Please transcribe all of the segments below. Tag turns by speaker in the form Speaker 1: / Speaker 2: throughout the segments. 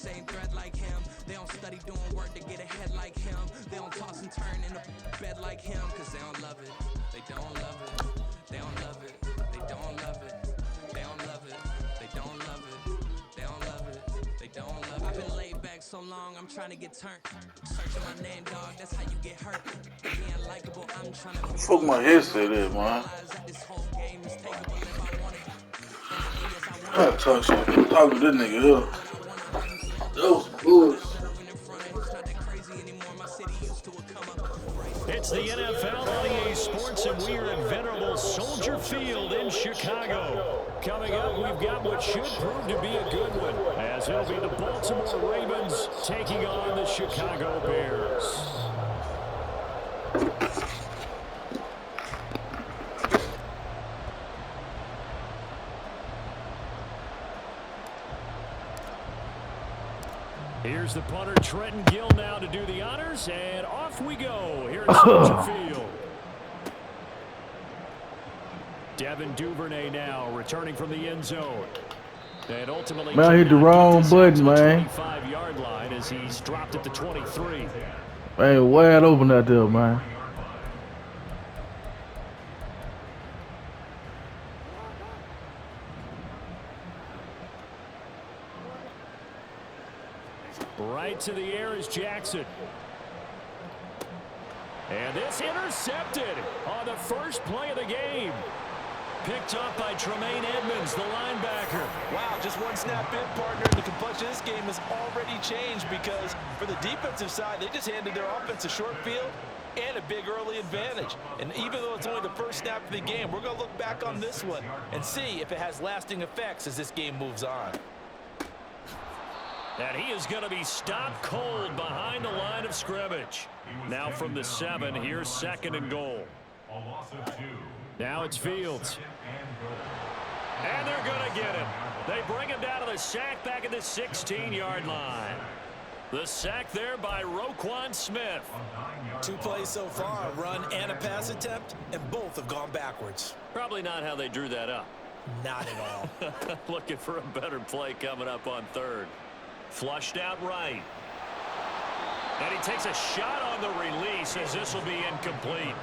Speaker 1: same thread like him. They don't study doing work to get ahead like him. They don't toss and turn in the bed like him. Cause they don't love it. They don't love it. They don't love it. They don't love it. They don't love it. They don't love it. They don't love it. They don't love it. I've been laid back so long, I'm trying to get turned. Searching my name, dog, that's how you get hurt. Being likable, I'm trying to be.
Speaker 2: Fuck my headset is, man. I talk shit. Talk to this nigga here. That was bullshit.
Speaker 3: It's the NFL on EA Sports, and we are at venerable Soldier Field in Chicago. Coming up, we've got what should prove to be a good one, as it'll be the Baltimore Ravens taking on the Chicago Bears. Here's the punter, Trenton Gill, now to do the honors, and off we go here at Soldier Field. Devin Duvernay now returning from the end zone. And ultimately,
Speaker 2: man, I hit the wrong button, man.
Speaker 3: 25-yard line as he's dropped at the 23.
Speaker 2: Man, wide open out there, man.
Speaker 3: Right to the air is Jackson. And this intercepted on the first play of the game. Picked up by Tremaine Edmonds, the linebacker.
Speaker 4: Wow, just one snap in, partner. The complexion of this game has already changed because for the defensive side, they just handed their offense a short field and a big early advantage. And even though it's only the first snap of the game, we're going to look back on this one and see if it has lasting effects as this game moves on.
Speaker 3: And he is going to be stopped cold behind the line of scrimmage. Now from the 7, here's 2nd and goal. Now it's Fields. And they're going to get him. They bring him down to the sack back at the 16-yard line. The sack there by Roquan Smith.
Speaker 4: 2 plays so far, a run and a pass attempt, and both have gone backwards.
Speaker 3: Probably not how they drew that up.
Speaker 4: Not at all.
Speaker 3: Looking for a better play coming up on 3rd. Flushed out right. And he takes a shot on the release as this will be incomplete.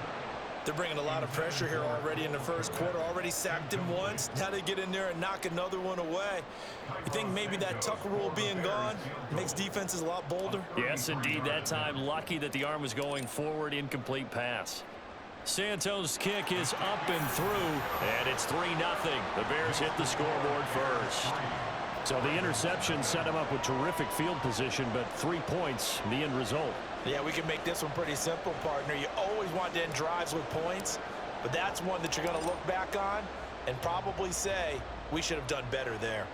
Speaker 4: They're bringing a lot of pressure here already in the first quarter. Already sacked him once. Now they get in there and knock another one away. You think maybe that Tucker rule being gone makes defenses a lot bolder?
Speaker 3: Yes, indeed. That time, lucky that the arm was going forward. Incomplete pass. Santos' kick is up and through, and it's 3-0. The Bears hit the scoreboard first. So the interception set him up with terrific field position, but 3 points, the end result.
Speaker 4: Yeah, we can make this one pretty simple, partner. You always want to end drives with points, but that's one that you're going to look back on and probably say, we should have done better there.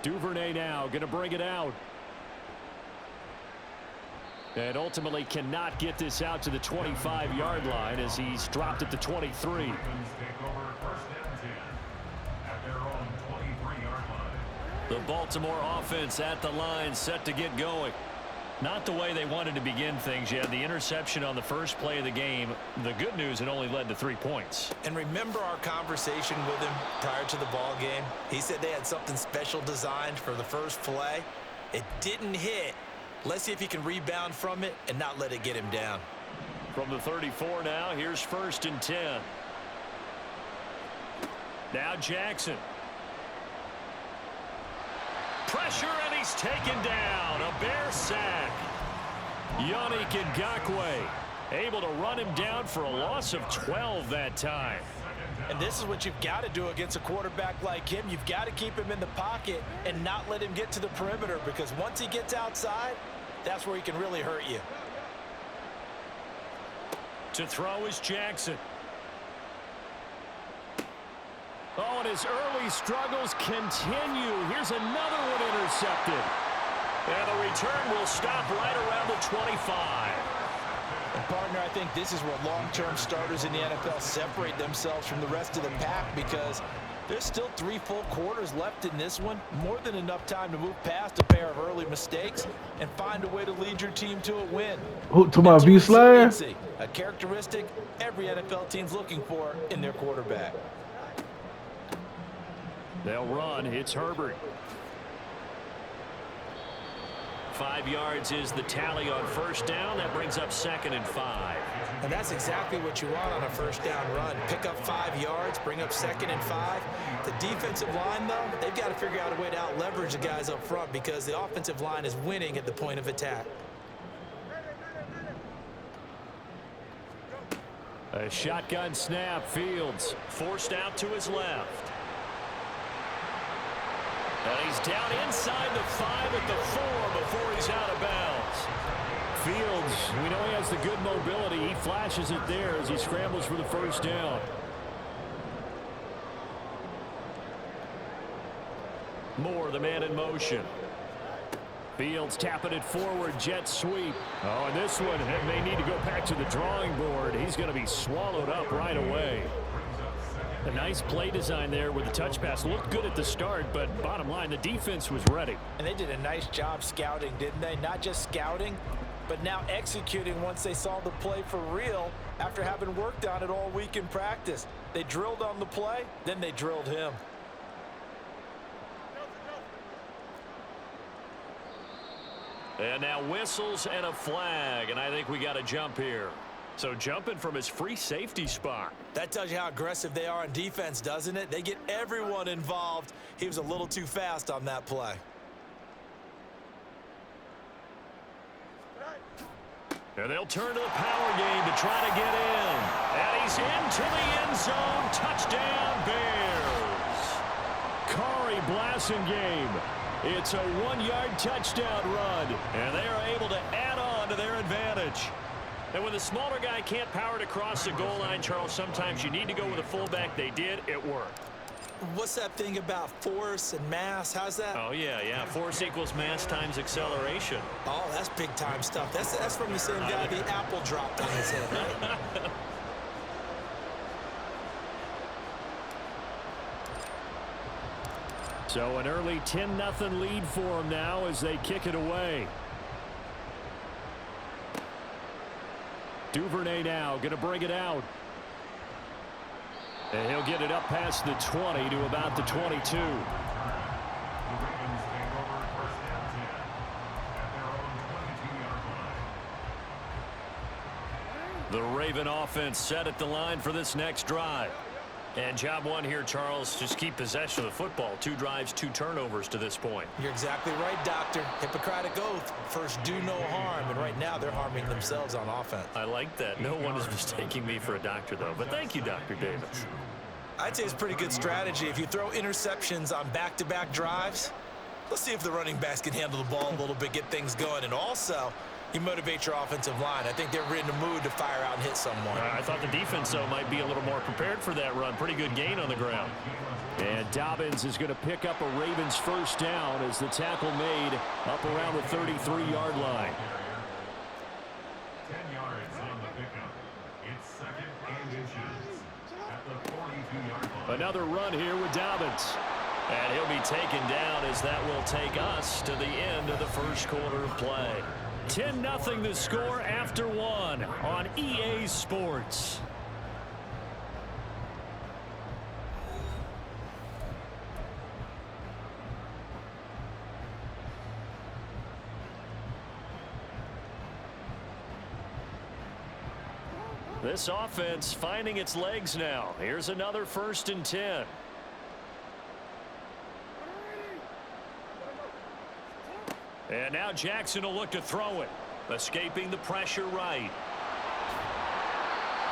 Speaker 3: Duvernay now going to bring it out. And ultimately cannot get this out to the 25-yard line as he's dropped at the 23. The Baltimore offense at the line, set to get going. Not the way they wanted to begin things yet. The interception on the first play of the game. The good news, it only led to 3 points.
Speaker 4: And remember our conversation with him prior to the ball game? He said they had something special designed for the first play. It didn't hit. Let's see if he can rebound from it and not let it get him down.
Speaker 3: From the 34 now, here's 1st and 10. Now Jackson. Pressure, and he's taken down. A Bear sack. Yannick Ngakoue able to run him down for a loss of 12 that time.
Speaker 4: And this is what you've got to do against a quarterback like him. You've got to keep him in the pocket and not let him get to the perimeter, because once he gets outside, that's where he can really hurt you.
Speaker 3: To throw is Jackson. Oh, and his early struggles continue. Here's another one intercepted. And the return will stop right around the 25.
Speaker 4: And partner, I think this is where long-term starters in the NFL separate themselves from the rest of the pack, because there's still 3 full quarters left in this one. More than enough time to move past a pair of early mistakes and find a way to lead your team to a win.
Speaker 2: To my view slide?
Speaker 4: A characteristic every NFL team's looking for in their quarterback.
Speaker 3: They'll run. It's Herbert. 5 yards is the tally on first down. That brings up 2nd and 5.
Speaker 4: And that's exactly what you want on a first down run. Pick up 5 yards, bring up 2nd and 5. The defensive line, though, they've got to figure out a way to out-leverage the guys up front because the offensive line is winning at the point of attack.
Speaker 3: A shotgun snap. Fields forced out to his left. And he's down inside the 5 at the 4 before he's out of bounds. Fields, we know he has the good mobility. He flashes it there as he scrambles for the first down. Moore, the man in motion. Fields tapping it forward, jet sweep. Oh, and this one may need to go back to the drawing board. He's going to be swallowed up right away. A nice play design there with the touch pass. Looked good at the start, but bottom line, the defense was ready.
Speaker 4: And they did a nice job scouting, didn't they? Not just scouting, but now executing once they saw the play for real after having worked on it all week in practice. They drilled on the play, then they drilled him.
Speaker 3: And now whistles and a flag, and I think we got a jump here. So jumping from his free safety spot.
Speaker 4: That tells you how aggressive they are on defense, doesn't it? They get everyone involved. He was a little too fast on that play.
Speaker 3: And they'll turn to the power game to try to get in. And he's into the end zone. Touchdown, Bears. Kari Blasingame. It's a 1-yard touchdown run. And they are able to add on to their advantage. And when the smaller guy can't power it across the goal line, Charles, sometimes you need to go with a fullback. They did. It worked.
Speaker 4: What's that thing about force and mass? How's that?
Speaker 3: Oh, yeah. Force equals mass times acceleration.
Speaker 4: Oh, that's big-time stuff. That's from the same guy the apple dropped on his head, right?
Speaker 3: So an early 10-0 lead for them now as they kick it away. Duvernay now going to bring it out. And he'll get it up past the 20 to about the 22. The Raven offense set at the line for this next drive. And job one here, Charles, just keep possession of the football. 2 drives, 2 turnovers to this point.
Speaker 4: You're exactly right, Doctor. Hippocratic oath. First, do no harm. And right now, they're harming themselves on offense.
Speaker 3: I like that. No one is mistaking me for a doctor, though. But thank you, Dr. Davis.
Speaker 4: I'd say it's a pretty good strategy. If you throw interceptions on back-to-back drives, let's see if the running backs can handle the ball a little bit, get things going. And also, you motivate your offensive line. I think they're in the mood to fire out and hit someone.
Speaker 3: I thought the defense, though, might be a little more prepared for that run. Pretty good gain on the ground. And Dobbins is going to pick up a Ravens first down as the tackle made up around the 33-yard line.
Speaker 5: 10 yards on the pickup. It's 2nd and inches at the 42-yard line.
Speaker 3: Another run here with Dobbins. And he'll be taken down as that will take us to the end of the first quarter of play. 10-0 the score after 1 on EA Sports. This offense finding its legs now. Here's another 1st and 10. And now Jackson will look to throw it. Escaping the pressure right.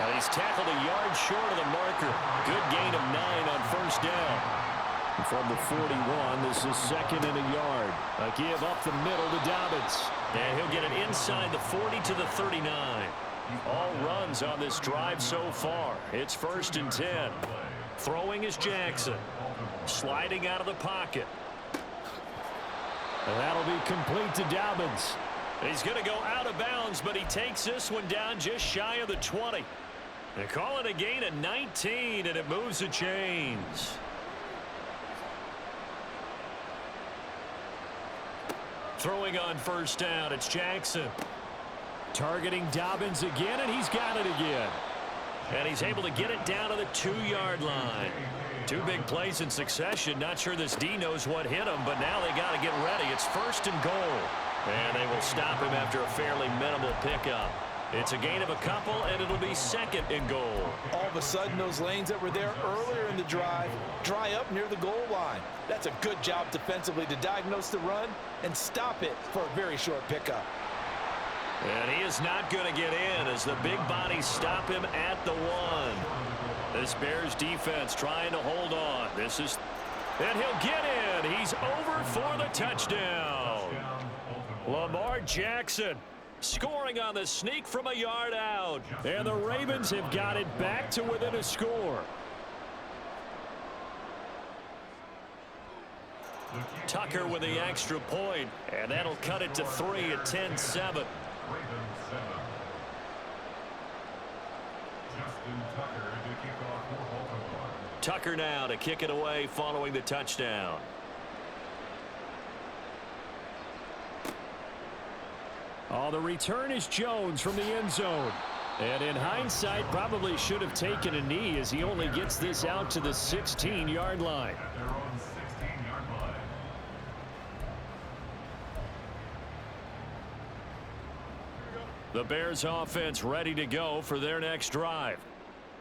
Speaker 3: And he's tackled a yard short of the marker. Good gain of 9 on first down. And from the 41, this is 2nd and a yard. A give up the middle to Dobbins. And he'll get it inside the 40 to the 39. All runs on this drive so far. It's 1st and 10. Throwing is Jackson. Sliding out of the pocket. And that'll be complete to Dobbins. He's going to go out of bounds, but he takes this one down just shy of the 20. They call it a gain of 19, and it moves the chains. Throwing on first down, it's Jackson. Targeting Dobbins again, and he's got it again. And he's able to get it down to the 2-yard line. Two big plays in succession. Not sure this D knows what hit him, but now they got to get ready. It's 1st and goal. And they will stop him after a fairly minimal pickup. It's a gain of a couple, and it'll be 2nd and goal.
Speaker 4: All of a sudden, those lanes that were there earlier in the drive dry up near the goal line. That's a good job defensively to diagnose the run and stop it for a very short pickup.
Speaker 3: And he is not going to get in as the big bodies stop him at the 1. This Bears defense trying to hold on. And he'll get in. He's over for the touchdown. Lamar Jackson scoring on the sneak from a yard out. And the Ravens have got it back to within a score. Tucker with the extra point, and that'll cut it to 3 at 10-7. Tucker now to kick it away following the touchdown. Oh, the return is Jones from the end zone. And in hindsight, probably should have taken a knee as he only gets this out to the 16-yard line. The Bears offense ready to go for their next drive.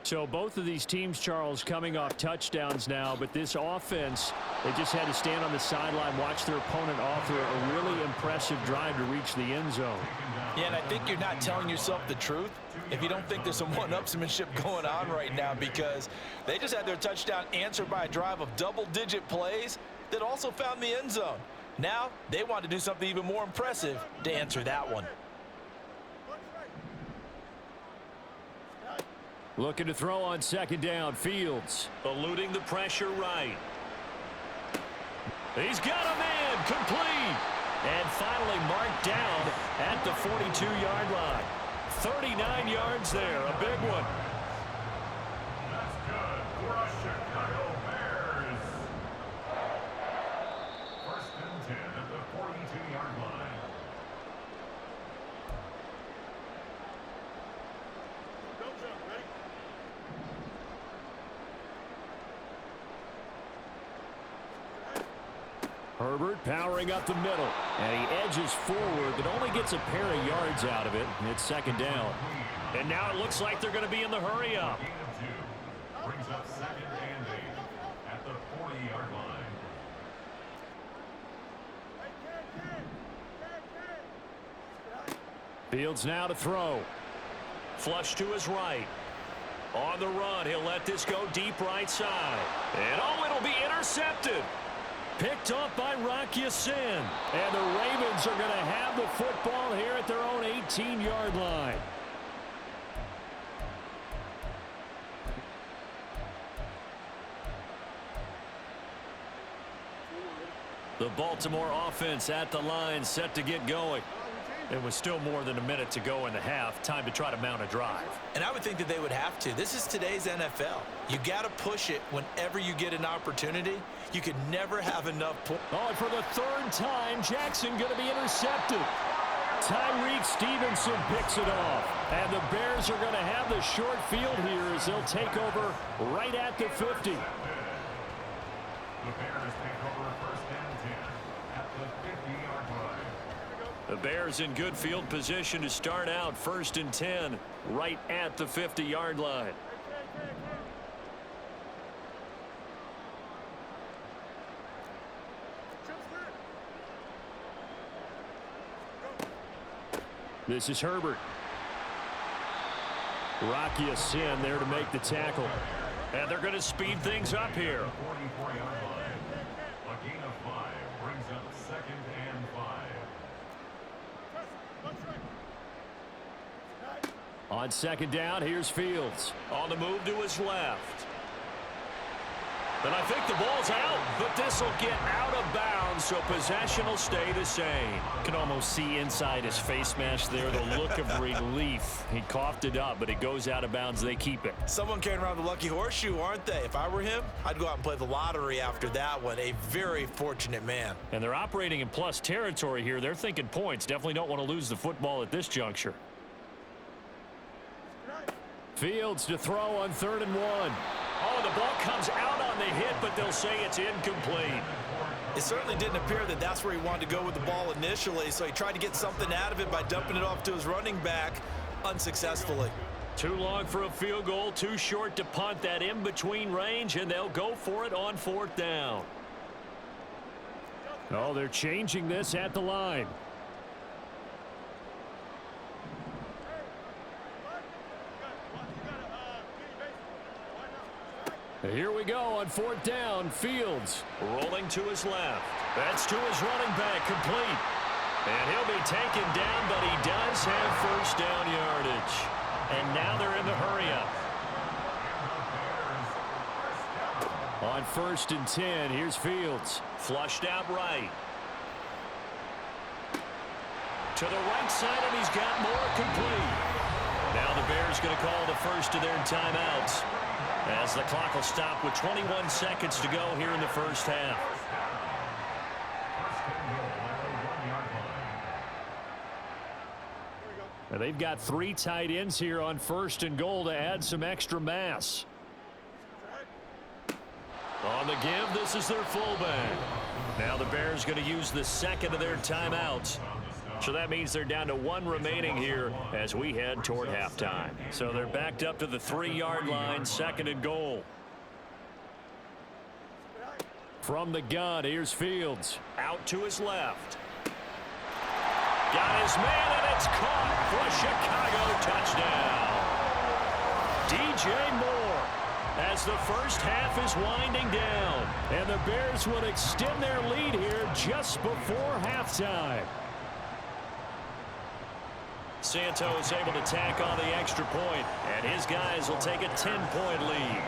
Speaker 3: So both of these teams, Charles, coming off touchdowns now, but this offense, they just had to stand on the sideline, watch their opponent offer a really impressive drive to reach the end zone.
Speaker 4: Yeah, and I think you're not telling yourself the truth if you don't think there's some one-upsmanship going on right now, because they just had their touchdown answered by a drive of double-digit plays that also found the end zone. Now they want to do something even more impressive to answer that one.
Speaker 3: Looking to throw on 2nd down. Fields eluding the pressure right. He's got a man complete. And finally marked down at the 42-yard line. 39 yards there. A big one.
Speaker 5: That's good for the Chicago Bears. 1st and 10 at the 42-yard line.
Speaker 3: Herbert powering up the middle. And he edges forward, but only gets a pair of yards out of it. It's 2nd down. And now it looks like they're going to be in the hurry up.
Speaker 5: Gain of 2. Brings up 2nd and 8 at the 40-yard line.
Speaker 3: Fields now to throw. Flush to his right. On the run, he'll let this go deep right side. And oh, it'll be intercepted. Picked off by Rock Ya-Sin. And the Ravens are going to have the football here at their own 18-yard line. The Baltimore offense at the line, set to get going. It was still more than a minute to go in the half. Time to try to mount a drive.
Speaker 4: And I would think that they would have to. This is today's NFL. You got to push it whenever you get an opportunity. You could never have enough points.
Speaker 3: Oh, and for the 3rd time, Jackson going to be intercepted. Tyreek Stevenson picks it off. And the Bears are going to have the short field here as they'll take over right at the 50.
Speaker 5: The Bears take over 1st and 10 at the 50-yard line.
Speaker 3: The Bears in good field position to start out 1st and 10 right at the 50-yard line. This is Herbert. Rock Ya-Sin there to make the tackle. And they're going to speed things up here.
Speaker 5: 44-yard line. A gain of 5 brings up 2nd and 5.
Speaker 3: On 2nd down, here's Fields. On the move to his left. And I think the ball's out, but this will get out of bounds, so possession will stay the same. You can almost see inside his face mask there the look of relief. He coughed it up, but it goes out of bounds. They keep it.
Speaker 4: Someone carrying around the lucky horseshoe, aren't they? If I were him, I'd go out and play the lottery after that one. A very fortunate man.
Speaker 3: And they're operating in plus territory here. They're thinking points. Definitely don't want to lose the football at this juncture. Fields to throw on 3rd and 1. Oh, the ball comes out on on the hit, but they'll say it's incomplete.
Speaker 4: It certainly didn't appear that that's where he wanted to go with the ball initially, so he tried to get something out of it by dumping it off to his running back unsuccessfully.
Speaker 3: Too long for a field goal, too short to punt that in-between range, and they'll go for it on 4th down. Oh, they're changing this at the line. Here we go on 4th down. Fields rolling to his left. That's to his running back, complete. And he'll be taken down, but he does have 1st down yardage. And now they're in the hurry-up. On 1st and 10, here's Fields. Flushed out right. To the right side, and he's got more, complete. Now the Bears going to call the first of their timeouts, as the clock will stop with 21 seconds to go here in the first half. Now they've got 3 tight ends here on 1st and goal to add some extra mass. On the give, this is their fullback. Now the Bears going to use the second of their timeouts. So that means they're down to 1 remaining here as we head toward halftime. So they're backed up to the 3-yard line, 2nd and goal. From the gun, here's Fields. Out to his left. Got his man, and it's caught for a Chicago touchdown. DJ Moore, as the first half is winding down. And the Bears would extend their lead here just before halftime. Santos able to tack on the extra point, and his guys will take a 10-point lead.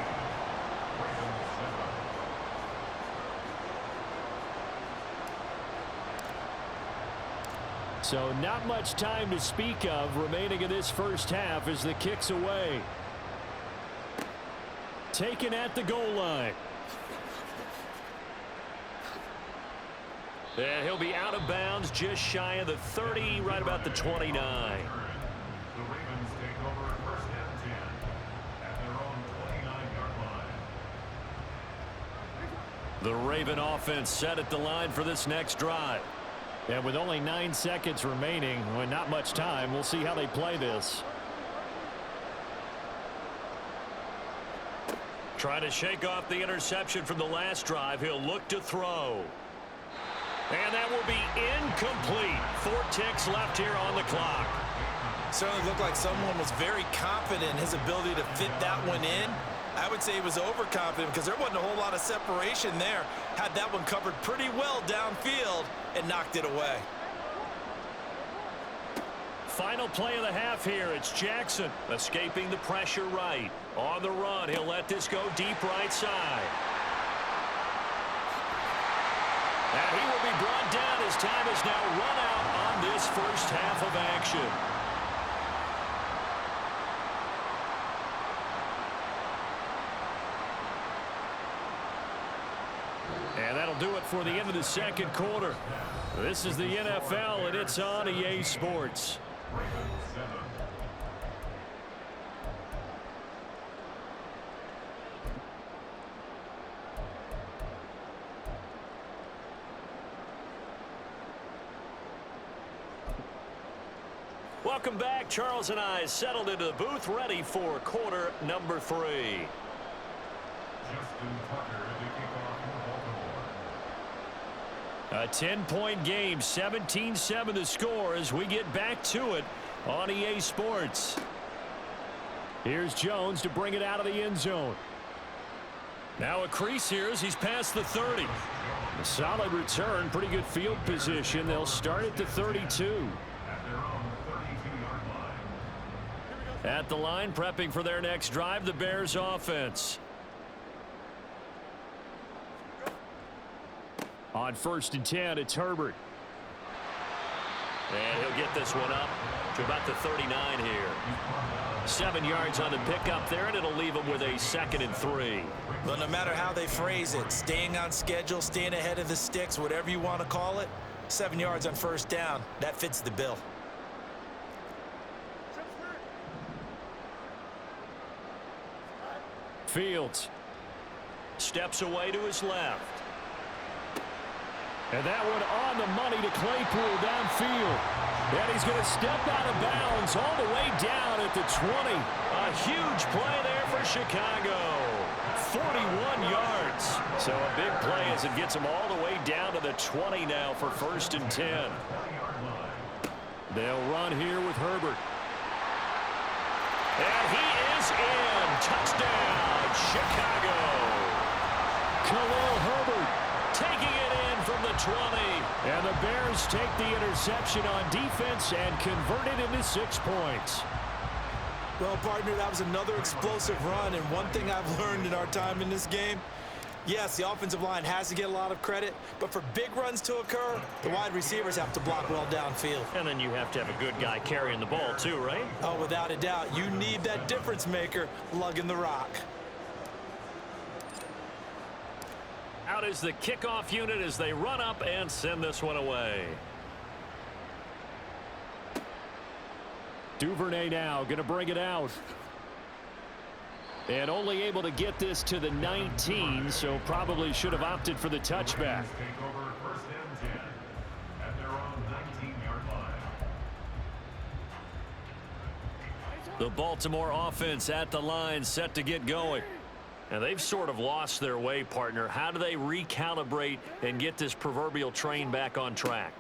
Speaker 3: So not much time to speak of remaining in this first half as the kick's away. Taken at the goal line. And he'll be out of bounds just shy of the 30, right about the 29.
Speaker 5: The Ravens take over 1st and 10 at their own 29-yard line.
Speaker 3: The Raven offense set at the line for this next drive. And with only 9 seconds remaining, with not much time, we'll see how they play this. Trying to shake off the interception from the last drive. He'll look to throw. And that will be incomplete. 4 ticks left here on the clock.
Speaker 4: Certainly looked like someone was very confident in his ability to fit that one in. I would say he was overconfident because there wasn't a whole lot of separation there. Had that one covered pretty well downfield and knocked it away.
Speaker 3: Final play of the half here. It's Jackson escaping the pressure right. On the run, he'll let this go deep right side. And he will be brought down. His time is now run out on this first half of action. And that'll do it for the end of the second quarter. This is the NFL, and it's on EA Sports. Welcome back. Charles and I settled into the booth, ready for quarter number 3. A 10-point game, 17-7 the score as we get back to it on EA Sports. Here's Jones to bring it out of the end zone. Now a crease here as he's past the 30. A solid return, pretty good field position. They'll start at the 32. At the line, prepping for their next drive, the Bears offense. On 1st and 10, it's Herbert. And he'll get this one up to about the 39 here. 7 yards on the pickup there, and it'll leave him with a 2nd and 3.
Speaker 4: Well, no matter how they phrase it, staying on schedule, staying ahead of the sticks, whatever you want to call it, 7 yards on 1st down, that fits the bill.
Speaker 3: Fields. Steps away to his left. And that one on the money to Claypool downfield. And he's going to step out of bounds all the way down at the 20. A huge play there for Chicago. 41 yards. So a big play as it gets him all the way down to the 20 now for 1st and 10. They'll run here with Herbert. And he is in. Touchdown, Chicago. Khalil Herbert taking it in from the 20. And the Bears take the interception on defense and convert it into 6 points.
Speaker 4: Well, partner, that was another explosive run, and one thing I've learned in our time in this game, yes, the offensive line has to get a lot of credit, but for big runs to occur, the wide receivers have to block well downfield.
Speaker 3: And then you have to have a good guy carrying the ball too, right?
Speaker 4: Oh, without a doubt. You need that difference maker lugging the rock.
Speaker 3: Out is the kickoff unit as they run up and send this one away. Duvernay now going to bring it out. And only able to get this to the 19, so probably should have opted for the touchback.
Speaker 5: Take over 1st and 10 at their own 19-yard line.
Speaker 3: The Baltimore offense at the line set to get going. And they've sort of lost their way, partner. How do they recalibrate and get this proverbial train back on track?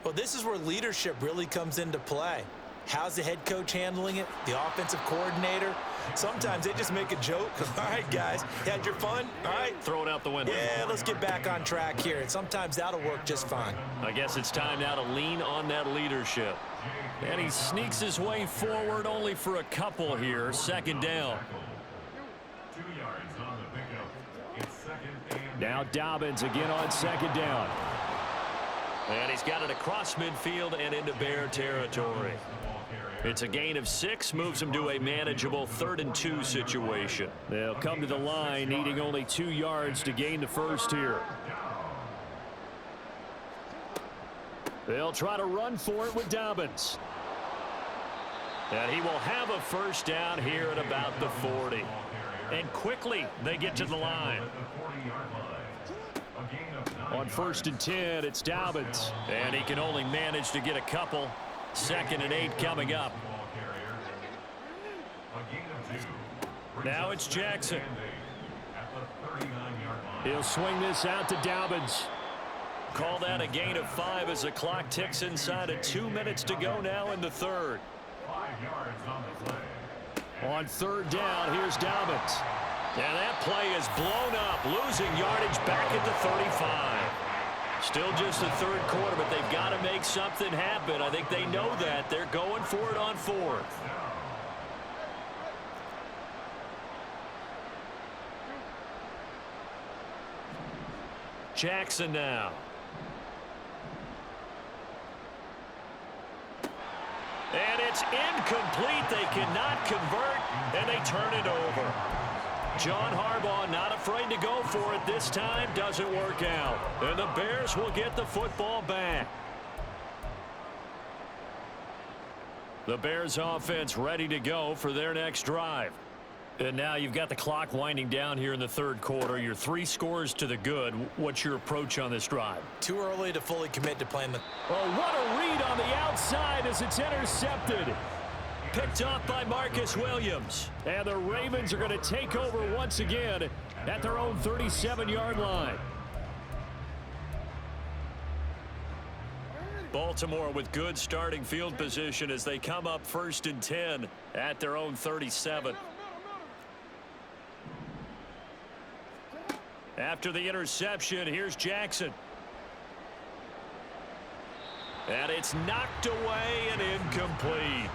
Speaker 4: Well, this is where leadership really comes into play. How's the head coach handling it? The offensive coordinator? Sometimes they just make a joke. All right, guys, had your fun? All right.
Speaker 3: Throw it out the window.
Speaker 4: Yeah, let's get back on track here. And sometimes that'll work just fine.
Speaker 3: I guess it's time now to lean on that leadership. And he sneaks his way forward only for a couple here. 2nd down.
Speaker 5: 2 yards on the pickup. It's 2nd and
Speaker 3: Now Dobbins again on 2nd down. And he's got it across midfield and into Bear territory. It's a gain of 6, moves him to a manageable 3rd and 2 situation. They'll come to the line, needing only 2 yards to gain the first here. They'll try to run for it with Dobbins. And he will have a 1st down here at about the 40. And quickly they get to the line. On 1st and 10, it's Dobbins. And he can only manage to get a couple. 2nd and 8 coming up. Now it's Jackson. He'll swing this out to Dobbins. Call that a gain of 5 as the clock ticks inside of 2 minutes to go now in the 3rd.
Speaker 5: 5 yards on the play.
Speaker 3: On 3rd down, here's Dobbins. And that play is blown up, losing yardage back at the 35. Still just the 3rd quarter, but they've got to make something happen. I think they know that. They're going for it on 4th. Jackson now. And it's incomplete. They cannot convert, and they turn it over. John Harbaugh not afraid to go for it this time. Doesn't work out. And the Bears will get the football back. The Bears offense ready to go for their next drive. And now you've got the clock winding down here in the 3rd quarter. You're 3 scores to the good. What's your approach on this drive?
Speaker 4: Too early to fully commit to playing the...
Speaker 3: Oh, what a read on the outside as it's intercepted. Picked off by Marcus Williams. And the Ravens are going to take over once again at their own 37-yard line. Baltimore with good starting field position as they come up 1st and 10 at their own 37. After the interception, here's Jackson. And it's knocked away and incomplete.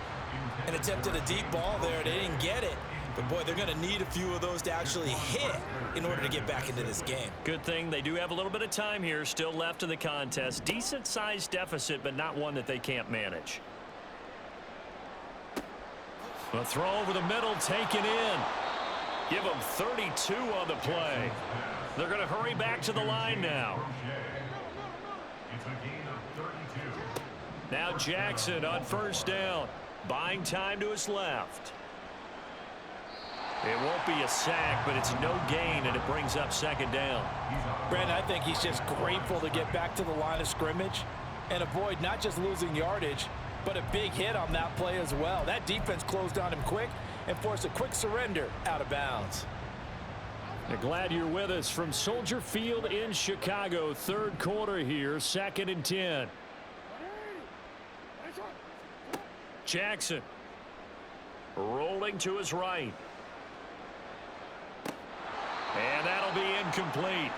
Speaker 4: An attempt at a deep ball there. They didn't get it. But, boy, they're going to need a few of those to actually hit in order to get back into this game.
Speaker 3: Good thing they do have a little bit of time here still left in the contest. Decent-sized deficit, but not one that they can't manage. A throw over the middle taken in. Give them 32 on the play. They're going to hurry back to the line now.
Speaker 5: It's a gain of 32.
Speaker 3: Now Jackson on 1st down. Buying time to his left. It won't be a sack, but it's no gain, and it brings up second down.
Speaker 4: Brandon, I think he's just grateful to get back to the line of scrimmage and avoid not just losing yardage, but a big hit on that play as well. That defense closed on him quick and forced a quick surrender out of bounds.
Speaker 3: Glad you're with us from Soldier Field in Chicago. Third quarter here, 2nd and 10. Jackson rolling to his right. And that'll be incomplete.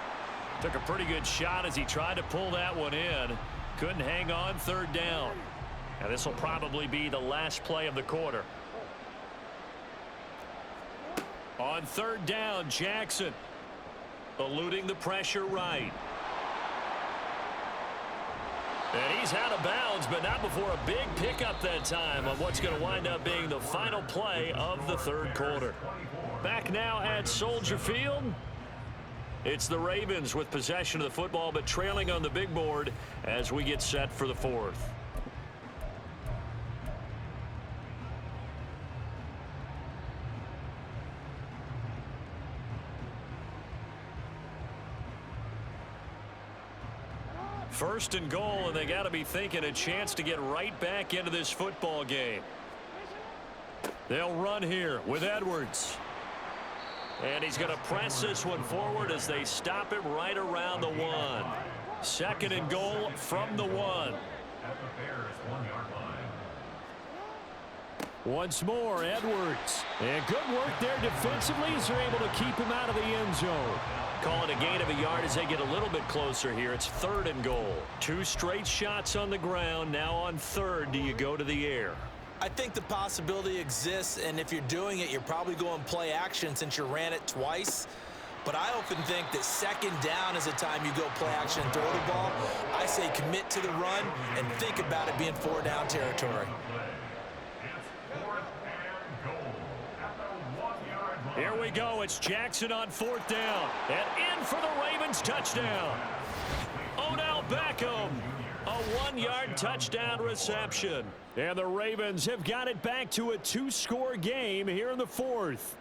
Speaker 3: Took a pretty good shot as he tried to pull that one in. Couldn't hang on, third down. Now this will probably be the last play of the quarter. On third down, Jackson eluding the pressure right. And he's out of bounds, but not before a big pickup that time on what's going to wind up being the final play of the third quarter. Back now at Soldier Field. It's the Ravens with possession of the football, but trailing on the big board as we get set for the fourth. First and goal, and they got to be thinking a chance to get right back into this football game. They'll run here with Edwards. And he's going to press this one forward as they stop it right around the 1. Second and goal from the 1. Once more, Edwards. And good work there defensively as they're able to keep him out of the end zone. Call it a gain of a yard as they get a little bit closer here. It's third and goal. 2 straight shots on the ground. Now on third, do you go to the air?
Speaker 4: I think the possibility exists, and if you're doing it, you're probably going play action since you ran it twice. But I often think that second down is the time you go play action and throw the ball. I say commit to the run and think about it being 4-down territory.
Speaker 3: Here we go. It's Jackson on 4th down. And in for the Ravens touchdown. Odell Beckham. A 1-yard touchdown reception. And the Ravens have got it back to a 2-score game here in the 4th.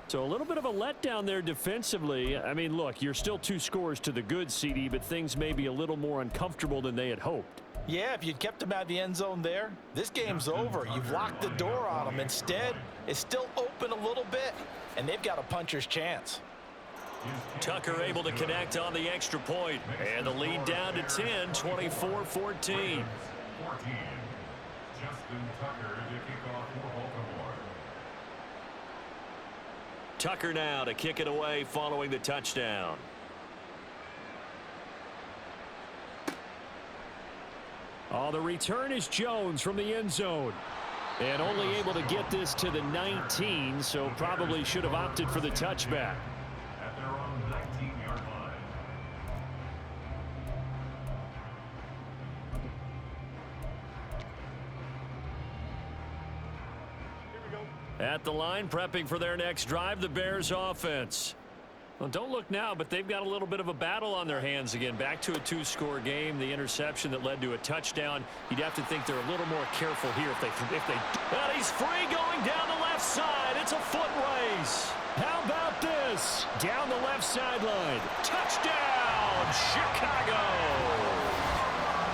Speaker 3: So a little bit of a letdown there defensively. I mean, look, you're still 2 scores to the good, CD, but things may be a little more uncomfortable than they had hoped.
Speaker 4: Yeah, if you'd kept them out of the end zone there, this game's over. You've locked the door on them. Instead, it's still open a little bit, and they've got a puncher's chance.
Speaker 3: Tucker able to connect on the extra point. And the lead down to 10, 24-14. Tucker now to kick it away following the touchdown. Oh, the return is Jones from the end zone. And only able to get this to the 19, so probably should have opted for the touchback.
Speaker 5: At their own 19-yard line.
Speaker 3: At the line, prepping for their next drive, the Bears offense. Well, don't look now, but they've got a little bit of a battle on their hands again. Back to a 2-score game. The interception that led to a touchdown. You'd have to think they're a little more careful here if they. Well, he's free going down the left side. It's a foot race. How about this? Down the left sideline. Touchdown, Chicago.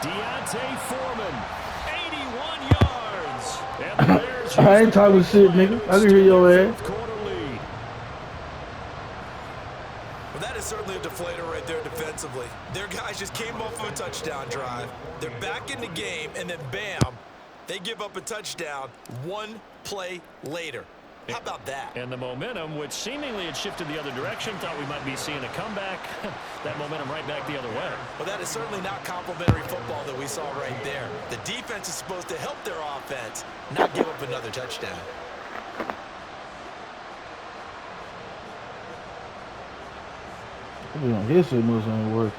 Speaker 3: Deontay Foreman, 81 yards. And the Bears
Speaker 2: I ain't talking shit, nigga. I can hear your ass.
Speaker 4: That is certainly a deflator right there defensively. Their guys just came off of a touchdown drive. They're back in the game, and then bam, they give up a touchdown 1 play later. How about that?
Speaker 3: And the momentum, which seemingly had shifted the other direction, thought we might be seeing a comeback. That momentum right back the other way.
Speaker 4: Well, that is certainly not complimentary football that we saw right there. The defense is supposed to help their offense, not give up another touchdown.
Speaker 2: His shit must ain't work.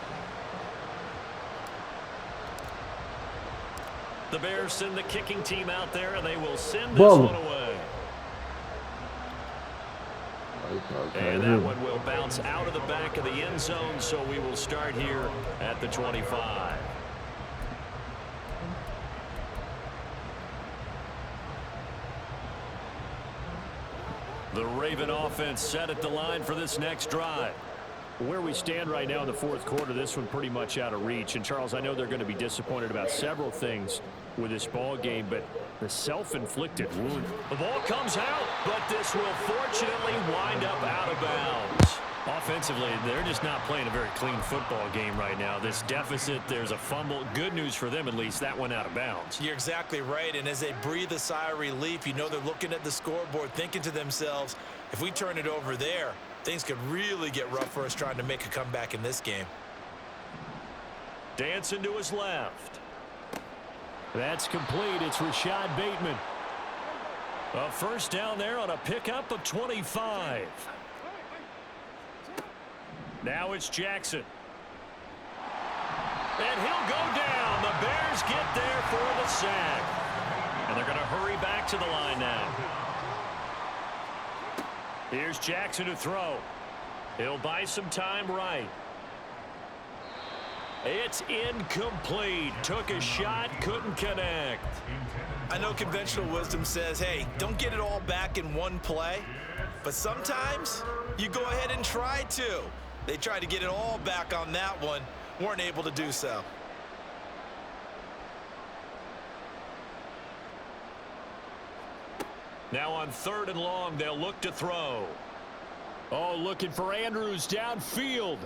Speaker 3: The Bears send the kicking team out there, and they will send this
Speaker 2: Bubble.
Speaker 3: one away. And that one will bounce out of the back of the end zone, so we will start here at the 25. The Raven offense set at the line for this next drive. Where we stand right now in the fourth quarter, this one pretty much out of reach. And, Charles, I know they're going to be disappointed about several things with this ball game, but the self-inflicted wound. The ball comes out, but this will fortunately wind up out of bounds. Offensively, they're just not playing a very clean football game right now. This deficit, there's a fumble. Good news for them, at least. That went out of bounds.
Speaker 4: You're exactly right, and as they breathe a sigh of relief, you know they're looking at the scoreboard, thinking to themselves, if we turn it over there, things could really get rough for us trying to make a comeback in this game.
Speaker 3: Dancing to his left. That's complete. It's Rashad Bateman. A first down there on a pickup of 25. Now it's Jackson. And he'll go down. The Bears get there for the sack. And they're going to hurry back to the line now. Here's Jackson to throw. He'll buy some time right. It's incomplete. Took a shot, couldn't connect.
Speaker 4: I know conventional wisdom says, hey, don't get it all back in one play. But sometimes you go ahead and try to. They tried to get it all back on that one. Weren't able to do so.
Speaker 3: Now on 3rd and long, they'll look to throw. Oh, looking for Andrews downfield.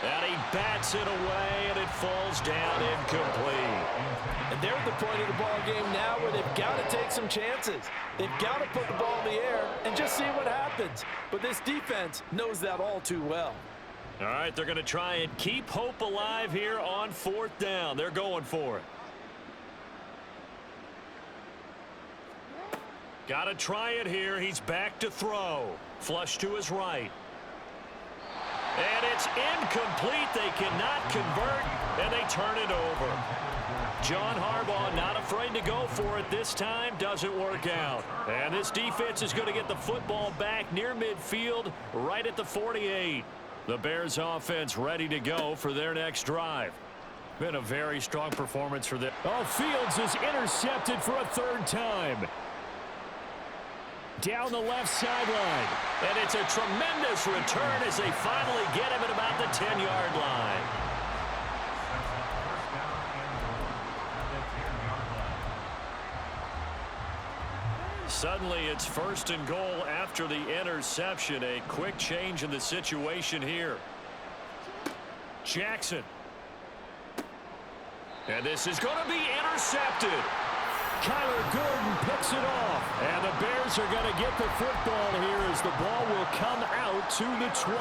Speaker 3: And he bats it away, and it falls down incomplete.
Speaker 4: And they're at the point of the ball game now where they've got to take some chances. They've got to put the ball in the air and just see what happens. But this defense knows that all too well.
Speaker 3: All right, they're going to try and keep hope alive here on 4th down. They're going for it. Got to try it here. He's back to throw. Flush to his right. And it's incomplete. They cannot convert, and they turn it over. John Harbaugh not afraid to go for it this time. Doesn't work out. And this defense is going to get the football back near midfield, right at the 48. The Bears offense ready to go for their next drive. Been a very strong performance for them. Oh, Fields is intercepted for a 3rd time. Down the left sideline. And it's a tremendous return as they finally get him at about the 10-yard line. Suddenly it's 1st and goal after the interception. A quick change in the situation here. Jackson. And this is going to be intercepted. Kyler Gordon picks it off. And the Bears are going to get the football here as the ball will come out to the 20.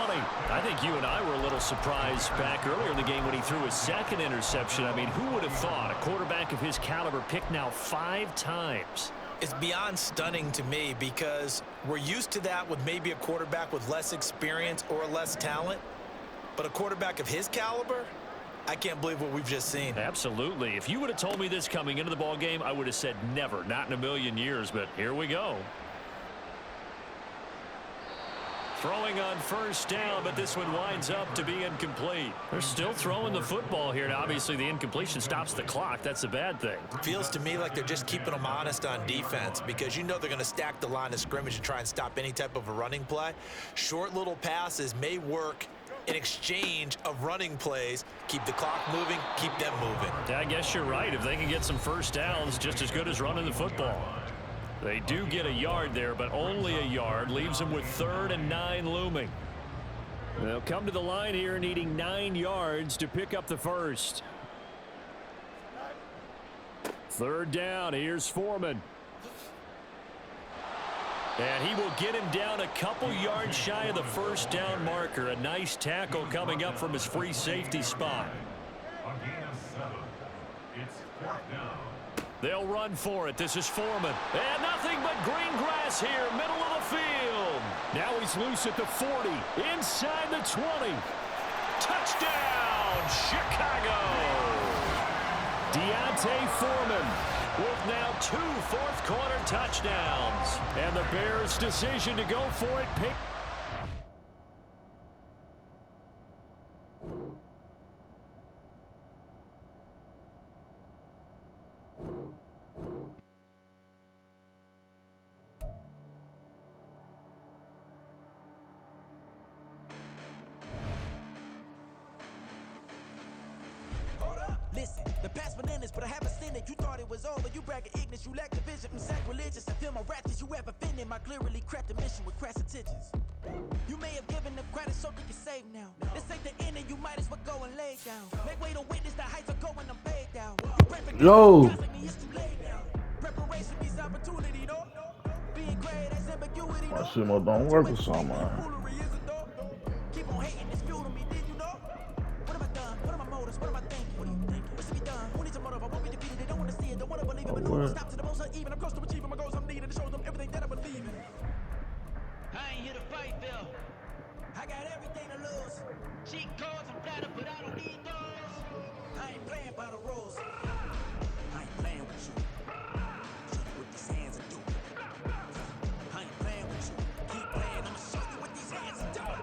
Speaker 3: I think you and I were a little surprised back earlier in the game when he threw his 2nd interception. I mean, who would have thought a quarterback of his caliber picked now 5 times?
Speaker 4: It's beyond stunning to me because we're used to that with maybe a quarterback with less experience or less talent. But a quarterback of his caliber, I can't believe what we've just seen.
Speaker 3: Absolutely. If you would have told me this coming into the ball game, I would have said never, not in a million years, but here we go. Throwing on 1st down, but this one winds up to be incomplete. They're still throwing the football here. Now, obviously, the incompletion stops the clock. That's a bad thing.
Speaker 4: Feels to me like they're just keeping them honest on defense because you know they're going to stack the line of scrimmage and try and stop any type of a running play. Short little passes may work in exchange of running plays. Keep the clock moving, keep them moving.
Speaker 3: Yeah, I guess you're right. If they can get some 1st downs, just as good as running the football. They do get a yard there, but only a yard. Leaves them with 3rd and 9 looming. They'll come to the line here needing 9 yards to pick up the 1st. 3rd down. Here's Foreman. And he will get him down a couple yards shy of the 1st down marker. A nice tackle coming up from his free safety spot.
Speaker 5: A gain of 7. It's 4th down.
Speaker 3: They'll run for it. This is Foreman. And nothing but green grass here, middle of the field. Now he's loose at the 40, inside the 20. Touchdown, Chicago. Deontay Foreman with now 2 fourth-quarter touchdowns. And the Bears' decision to go for it picked.
Speaker 1: past bananas, but I haven't seen it. You thought it was over, you bragging ignorance, you lack the vision. I'm sacrilegious, I feel my wrath as you ever offended. My clearly crafted mission with crass intentions. You may have given them credit so they can save now. This ain't the end and you might as well go and lay down. Make way to witness the heights are going, I'm paid down. You pray for
Speaker 2: Yo.
Speaker 1: guys like me, it's too late now. Preparation means opportunity, no? Being great as ambiguity, no?
Speaker 2: My shit must don't work or something, man.
Speaker 1: Keep on hating, it's fuel to me, did you know? What have I done? What are my motives? What am I thinking? What are you thinking? What's to be done? Who needs a motive? I won't be defeated. They don't want to see it, don't want to believe it, but no one will stop to the most uneven. I'm close to achieving my goals. I'm needing to show them everything that I believe in. I ain't here to fight, Bill. I got everything to lose. Cheat codes and platter, but I don't need those. I ain't playing by the rules. I ain't playing with you. Show you what these hands are doing. I ain't playing with you. Keep playing, I'ma show you what these hands are doing.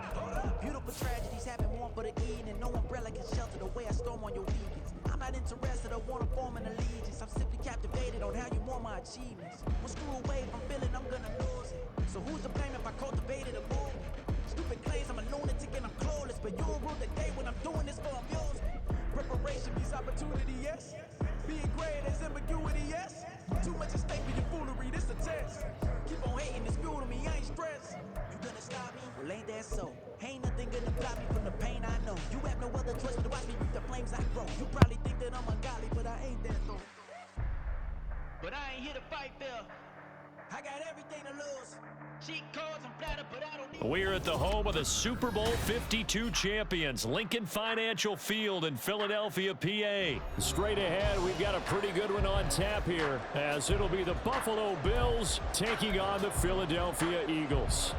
Speaker 1: Beautiful tragedies happen one for the Eden, and no umbrella can shelter the way I storm on your weekends. I'm not interested, I wanna form an allegiance. I'm simply captivated on how you want my achievements. One screw away from feeling I'm gonna lose it. So who's to blame if I cultivated a movement? Stupid claims I'm a lunatic and I'm clueless, but you'll rule the day when I'm doing this for amusement. Preparation means opportunity, yes. Being great as ambiguity, yes. Too much at stake for your foolery, this a test. Keep on hating, it's fuel to me, I ain't stressed. You gonna stop me? Well, ain't that so? Ain't nothing gonna block me from the pain I know. You have no other choice but to watch me reap the flames I grow. You probably think that I'm ungodly, but I ain't that though. But I ain't here to fight, Bill. I got everything to lose. Cheat codes and platter, but I don't need.
Speaker 3: We're at the home of the Super Bowl 52 champions, Lincoln Financial Field in Philadelphia, PA. Straight ahead, we've got a pretty good one on tap here, as it'll be the Buffalo Bills taking on the Philadelphia Eagles.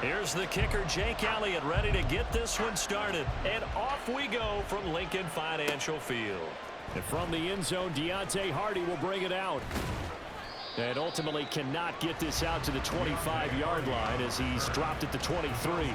Speaker 3: Here's the kicker, Jake Elliott, ready to get this one started. And off we go from Lincoln Financial Field. And from the end zone, Deontay Hardy will bring it out. And ultimately cannot get this out to the 25-yard line as he's dropped at the 23.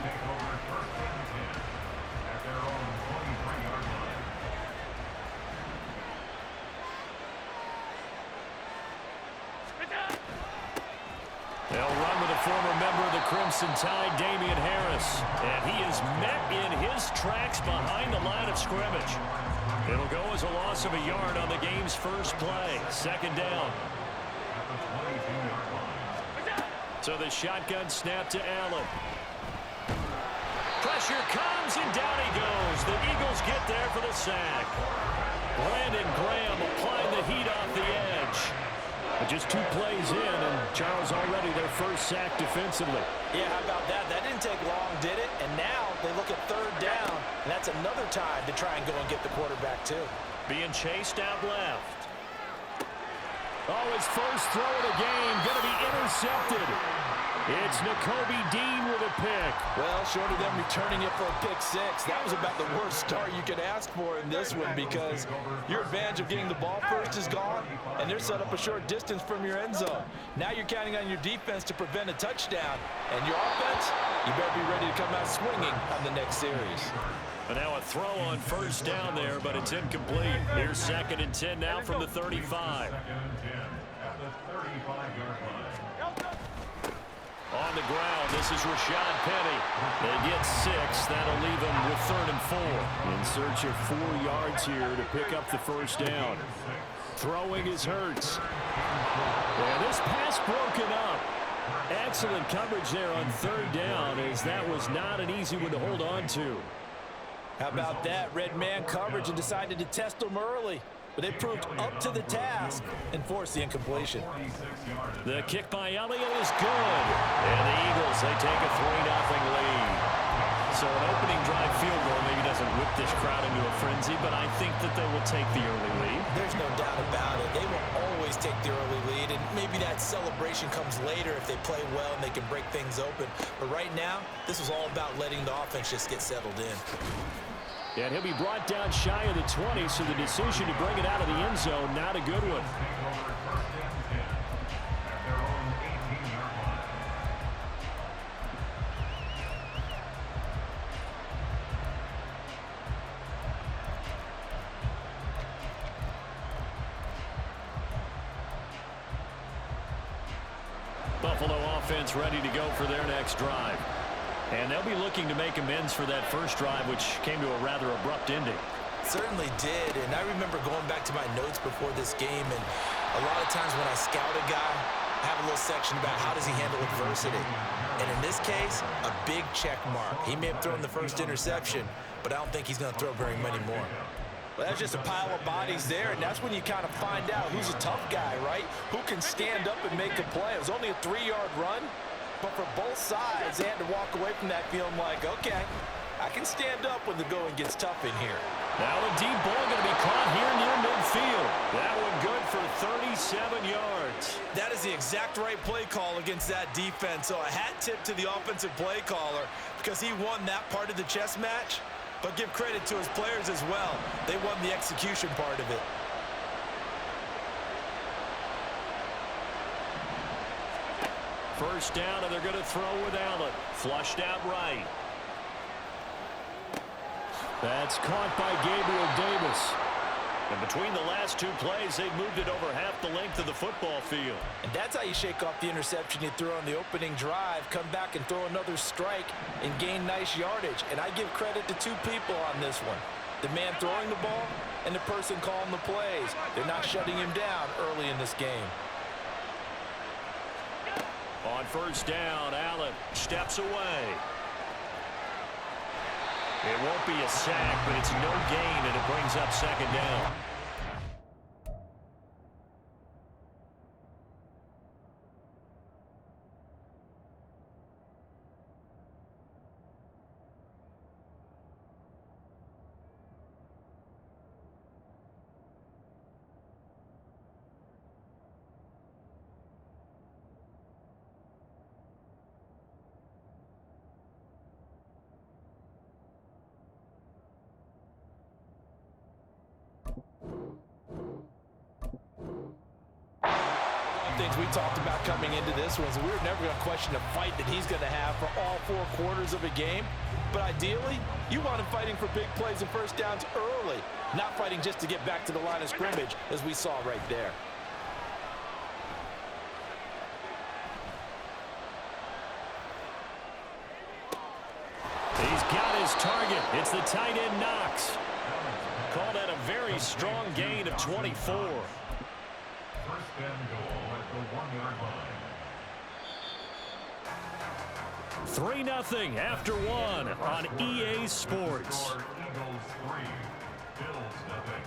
Speaker 3: They'll run with a former member of the Crimson Tide, Damian Harris. And he is met in his tracks behind the line of scrimmage. It'll go as a loss of a yard on the game's first play. Second down. So the shotgun snap to Allen. Pressure comes and down he goes. The Eagles get there for the sack. Brandon Graham applying the heat off the edge. But just 2 plays in, and Charles already their first sack defensively.
Speaker 4: Yeah, how about that? That didn't take long, did it? And now they look at third down, and that's another time to try and go and get the quarterback, too.
Speaker 3: Being chased out left. Oh, his first throw of the game going to be intercepted. It's Nakobe Dean with a pick.
Speaker 4: Well, short of them returning it for a pick six, that was about the worst start you could ask for in this one, because your advantage of getting the ball first is gone, and they're set up a short distance from your end zone. Now you're counting on your defense to prevent a touchdown, and your offense, you better be ready to come out swinging on the next series.
Speaker 3: But now a throw on first down there, but it's incomplete. Here's 2nd and 10 now from the 35. On the ground, this is Rashad Penny. They get 6. That'll leave them with 3rd and 4. In search of 4 yards here to pick up the first down. Throwing is Hurts. And this pass broken up. Excellent coverage there on 3rd down, as that was not an easy one to hold on to.
Speaker 4: How about that? Red man coverage and decided to test them early. But they proved up to the task and forced the incompletion.
Speaker 3: The kick by Elliott is good. And the Eagles, they take a 3-0 lead. So an opening drive field goal maybe doesn't whip this crowd into a frenzy, but I think that they will take the early lead.
Speaker 4: There's no doubt about it. They will always take the early lead, and maybe that celebration comes later if they play well and they can break things open. But right now, this was all about letting the offense just get settled in.
Speaker 3: And he'll be brought down shy of the 20, so the decision to bring it out of the end zone, not a good one. Buffalo offense ready to go for their next drive. And they'll be looking to make amends for that first drive, which came to a rather abrupt ending.
Speaker 4: Certainly did, and I remember going back to my notes before this game, and a lot of times when I scout a guy, I have a little section about how does he handle adversity. And in this case, a big check mark. He may have thrown the first interception, but I don't think he's going to throw very many more. Well, that's just a pile of bodies there, and that's when you kind of find out who's a tough guy, right? Who can stand up and make a play. It was only a 3-yard run, but for both sides, they had to walk away from that feeling like, okay, I can stand up when the going gets tough in here.
Speaker 3: Now a deep ball going to be caught here near midfield. That one good for 37 yards.
Speaker 4: That is the exact right play call against that defense. So a hat tip to the offensive play caller because he won that part of the chess match. But give credit to his players as well. They won the execution part of it.
Speaker 3: First down, and they're going to throw with Allen. Flushed out right. That's caught by Gabriel Davis. And between the last two plays, they've moved it over half the length of the football field.
Speaker 4: And that's how you shake off the interception you threw on the opening drive, come back and throw another strike and gain nice yardage. And I give credit to two people on this one. The man throwing the ball and the person calling the plays. They're not shutting him down early in this game.
Speaker 3: On first down, Allen steps away. It won't be a sack, but it's no gain, and it brings up second down.
Speaker 4: Things we talked about coming into this one is we were never going to question the fight that he's going to have for all 4 quarters of a game. But ideally, you want him fighting for big plays and first downs early, not fighting just to get back to the line of scrimmage, as we saw right there.
Speaker 3: He's got his target. It's the tight end Knox. Called at a very strong gain of 24.
Speaker 5: First and goal at the 1-yard line.
Speaker 3: 3-0 after 1 on EA Sports.
Speaker 5: Eagles 3, Bills nothing.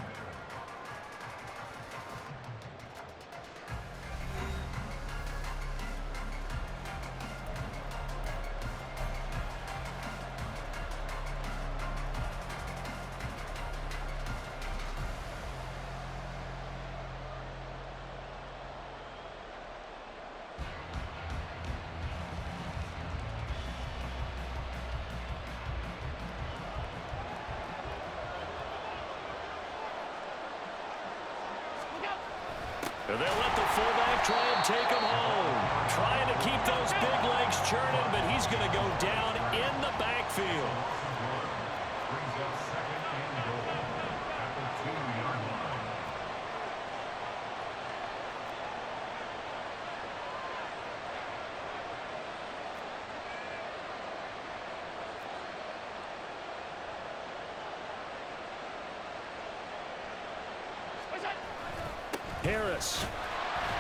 Speaker 3: They'll let the fullback try and take him home. Trying to keep those big legs churning, but he's going to go down in the backfield.
Speaker 5: Brings up second and goal at the 2-yard line.
Speaker 3: Harris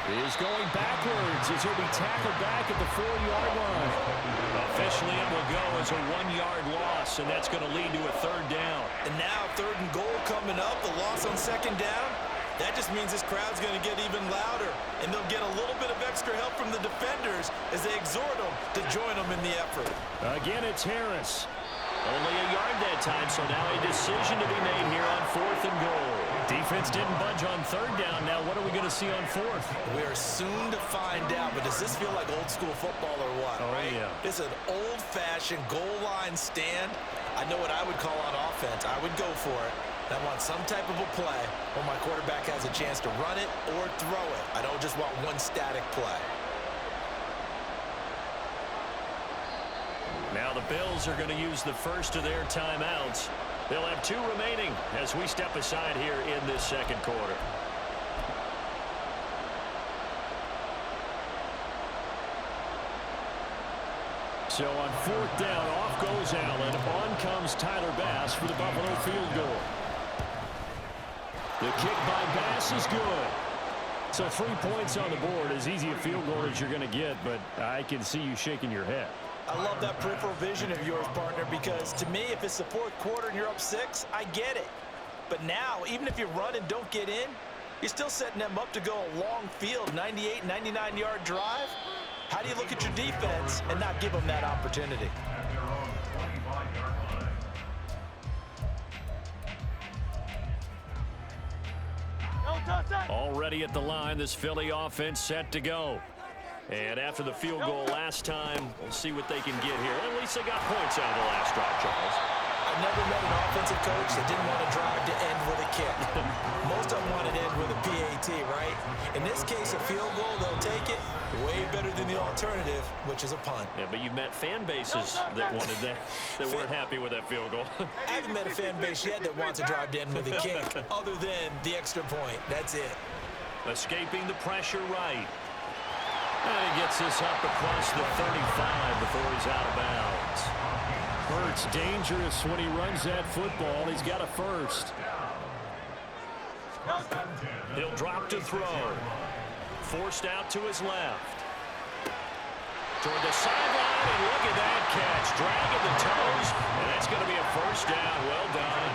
Speaker 3: is going backwards as he'll be tackled back at the 4-yard line. Officially, it will go as a 1-yard loss, and that's going to lead to a third down.
Speaker 4: And now 3rd and goal coming up, the loss on second down. That just means this crowd's going to get even louder, and they'll get a little bit of extra help from the defenders as they exhort them to join them in the effort.
Speaker 3: Again, it's Harris. Only a yard that time, so now a decision to be made here on 4th and goal. Defense didn't budge on 3rd down. Now what are we going to see on 4th?
Speaker 4: We are soon to find out, but does this feel like old school football or what?
Speaker 3: Oh,
Speaker 4: right?
Speaker 3: yeah.
Speaker 4: It's an old-fashioned goal line stand. I know what I would call on offense. I would go for it. I want some type of a play where my quarterback has a chance to run it or throw it. I don't just want one static play.
Speaker 3: Now the Bills are going to use the first of their timeouts. They'll have 2 remaining as we step aside here in this second quarter. So on 4th down, off goes Allen. On comes Tyler Bass for the Buffalo field goal. The kick by Bass is good. So 3 points on the board, as easy a field goal as you're going to get, but I can see you shaking your head.
Speaker 4: I love that peripheral vision of yours, partner, because to me, if it's the 4th quarter and you're up 6, I get it. But now, even if you run and don't get in, you're still setting them up to go a long field, 98, 99-yard drive. How do you look at your defense and not give them that opportunity?
Speaker 3: Already at the line, this Philly offense set to go. And after the field goal last time, we'll see what they can get here. At least they got points out of the last drive, Charles.
Speaker 4: I've never met an offensive coach that didn't want to drive to end with a kick. Most of them want to end with a PAT, right? In this case, a field goal, they'll take it. Way better than the alternative, which is a punt.
Speaker 3: Yeah, but you've met fan bases that wanted that weren't happy with that field goal.
Speaker 4: I haven't met a fan base yet that wants to drive to end with a kick, other than the extra point. That's it.
Speaker 3: Escaping the pressure right. And he gets this up across the 35 before he's out of bounds. Hurts dangerous when he runs that football. He's got a first. He'll drop to throw. Forced out to his left. Toward the sideline, and look at that catch. Dragging the toes, and that's going to be a first down. Well done.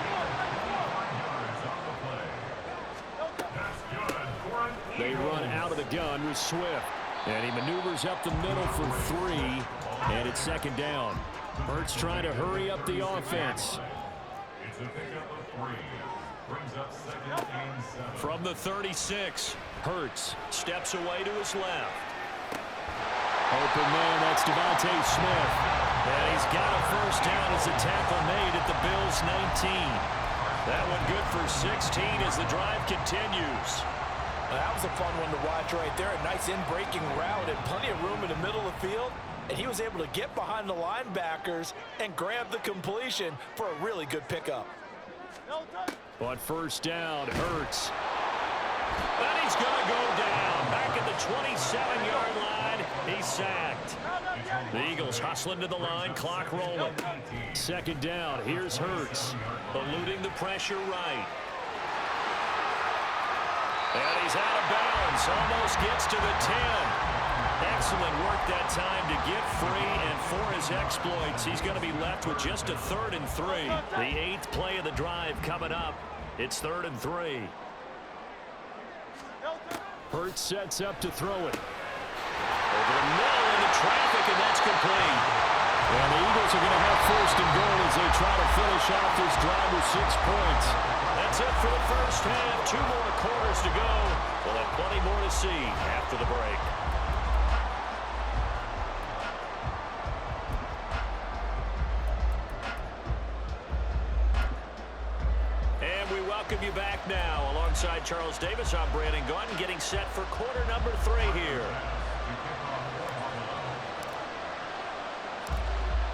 Speaker 3: They run out of the gun with Swift. And he maneuvers up the middle for 3, and it's 2nd down. Hurts trying to hurry up the offense.
Speaker 5: It's a pickup of 3. Brings up 2nd and 7.
Speaker 3: From the 36, Hurts steps away to his left. Open man, that's Devontae Smith. And he's got a first down as the tackle made at the Bills' 19. That one good for 16 as the drive continues.
Speaker 4: That was a fun one to watch right there. A nice in-breaking route and plenty of room in the middle of the field. And he was able to get behind the linebackers and grab the completion for a really good pickup.
Speaker 3: On first down, Hurts. And he's going to go down. Back at the 27-yard line, he's sacked. The Eagles hustling to the line, clock rolling. 2nd down, here's Hurts. Eluding the pressure right. And he's out of bounds, almost gets to the 10. Excellent work that time to get free, and for his exploits, he's going to be left with just a 3rd and 3. The 8th play of the drive coming up. It's 3rd and 3. Hurts sets up to throw it. Over the middle into traffic, and that's complete. And the Eagles are going to have 1st and goal as they try to finish off this drive with 6 points. That's it for the first half. 2 more quarters to go. We'll have plenty more to see after the break. And we welcome you back now. Alongside Charles Davis, I'm Brandon Gunn, getting set for quarter number 3 here.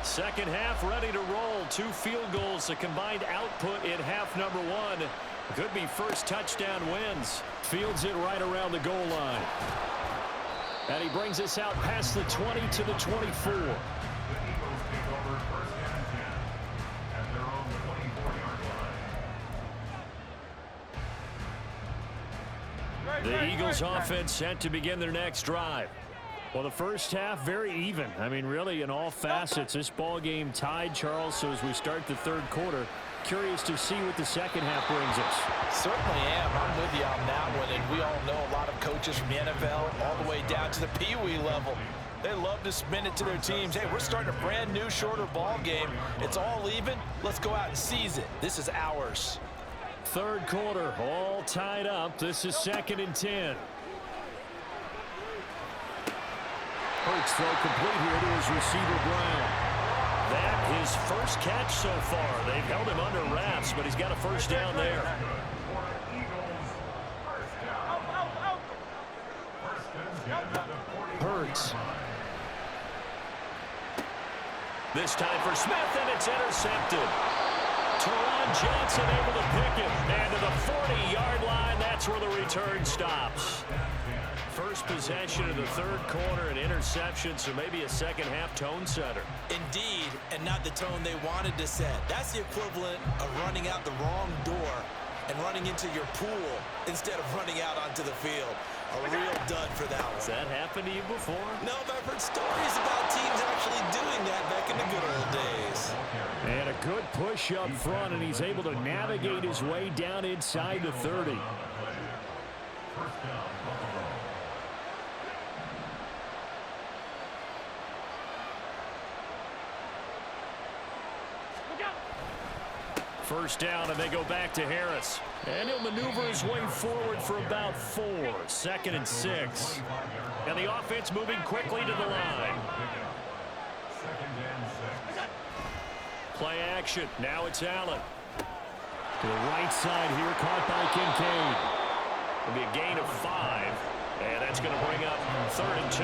Speaker 3: Second half ready to roll. 2 field goals, the combined output in half number 1. Could be first touchdown wins. Fields it right around the goal line. And he brings us out past the 20 to the 24. The Eagles offense set to begin their next drive. Well, the first half, very even. I mean, really, in all facets, this ball game tied, Charles. So as we start the 3rd quarter, curious to see what the second half brings us.
Speaker 4: Certainly am. I'm with you on that one. And we all know a lot of coaches from the NFL all the way down to the Pee-wee level. They love to spin it to their teams. Hey, we're starting a brand new, shorter ball game. It's all even. Let's go out and seize it. This is ours.
Speaker 3: 3rd quarter, all tied up. This is 2nd and 10. Hurts throw complete here to his receiver Brown. That his first catch so far. They've held him under wraps, but he's got a first down there. Hurts. This time for Smith, and it's intercepted. Teron Johnson able to pick it. And to the 40-yard line, that's where the return stops. First possession of the third quarter, an interception, so maybe a second-half tone setter.
Speaker 4: Indeed, and not the tone they wanted to set. That's the equivalent of running out the wrong door and running into your pool instead of running out onto the field. A real dud for that one.
Speaker 3: Has that happened to you before?
Speaker 4: No, but I've heard stories about teams actually doing that back in the good old days.
Speaker 3: And a good push up front, and he's able to navigate his way down inside the 30. First down, and they go back to Harris. And he'll maneuver his way forward for about 4. 2nd and 6. And the offense moving quickly to the line. Play action. Now it's Allen. To the right side here, caught by Kincaid. It'll be a gain of 5. And that's going to bring up 3rd and 2.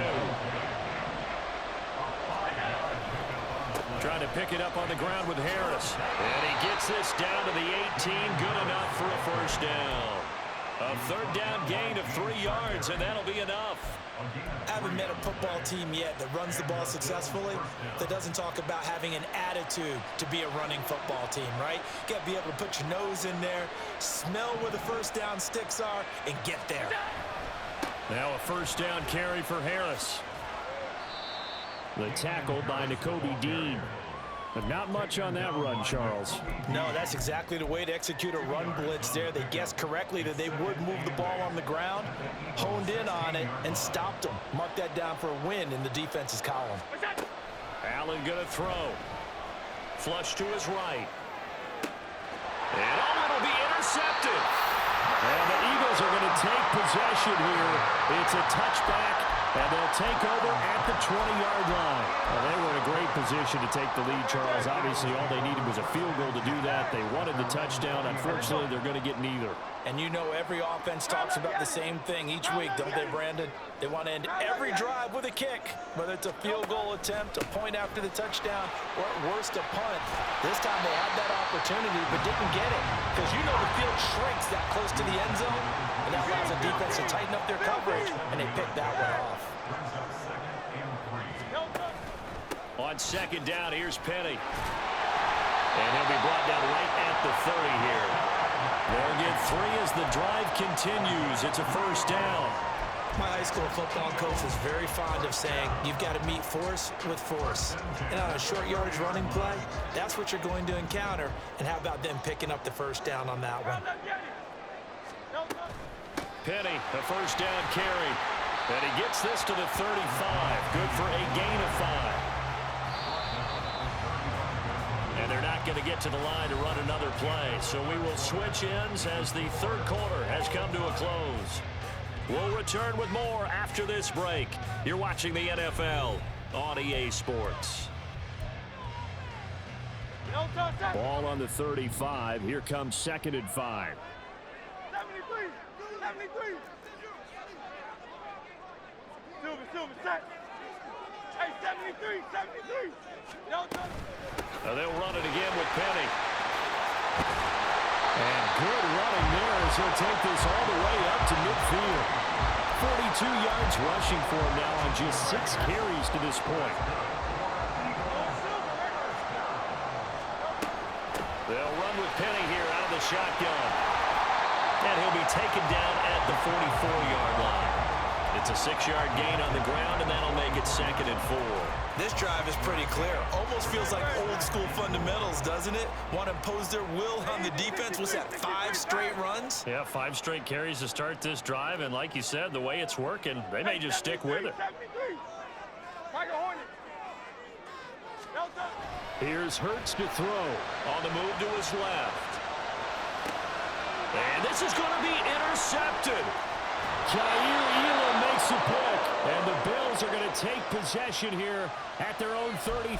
Speaker 3: Trying to pick it up on the ground with Harris. And he gets this down to the 18. Good enough for a first down. A 3rd down gain of 3 yards, and that'll be enough.
Speaker 4: I haven't met a football team yet that runs the ball successfully that doesn't talk about having an attitude to be a running football team, right? You got to be able to put your nose in there, smell where the first down sticks are, and get there.
Speaker 3: Now a first down carry for Harris. The tackle by Nakobe Dean. But not much on that run, Charles.
Speaker 4: No, that's exactly the way to execute a run blitz there. They guessed correctly that they would move the ball on the ground, honed in on it, and stopped them. Mark that down for a win in the defense's column.
Speaker 3: Allen going to throw. Flush to his right. And it'll be intercepted. And the Eagles are going to take possession here. It's a touchback. And they'll take over at the 20-yard line. Well, they were in a great position to take the lead, Charles. Obviously, all they needed was a field goal to do that. They wanted the touchdown. Unfortunately, they're going to get neither.
Speaker 4: And you know every offense talks about the same thing each week, don't they, Brandon? They want to end every drive with a kick, whether it's a field goal attempt, a point after the touchdown, or at worst, a punt. This time they had that opportunity but didn't get it because you know the field shrinks that close to the end zone, and that allows the defense to tighten up their coverage, and they picked that one off.
Speaker 3: On 2nd down, here's Penny. And he'll be brought down right at the 30 here. They'll get 3 as the drive continues. It's a first down.
Speaker 4: My high school football coach was very fond of saying, you've got to meet force with force. And on a short yardage running play, that's what you're going to encounter. And how about them picking up the first down on that one?
Speaker 3: Penny, a first down carry. And he gets this to the 35. Good for a gain of 5. And they're not going to get to the line to run another play. So we will switch ends as the third quarter has come to a close. We'll return with more after this break. You're watching the NFL on EA Sports. Ball on the 35. Here comes 2nd and 5.
Speaker 6: 73. Silver, set. Hey, 73.
Speaker 3: They'll run it again with Penny. And good running there as he'll take this all the way up to midfield. 42 yards rushing for him now on just 6 carries to this point. They'll run with Penny here out of the shotgun. And he'll be taken down at the 44-yard line. It's a 6-yard gain on the ground, and that'll make it 2nd and 4.
Speaker 4: This drive is pretty clear. Almost feels like old school fundamentals, doesn't it? Want to impose their will on the defense. What's that, 5 straight runs?
Speaker 3: Yeah, 5 straight carries to start this drive, and like you said, the way it's working, they may just stick with it. Here's Hurts to throw. On the move to his left. And this is going to be intercepted. Jair Elam makes a pick, and the Bills are going to take possession here at their own 33.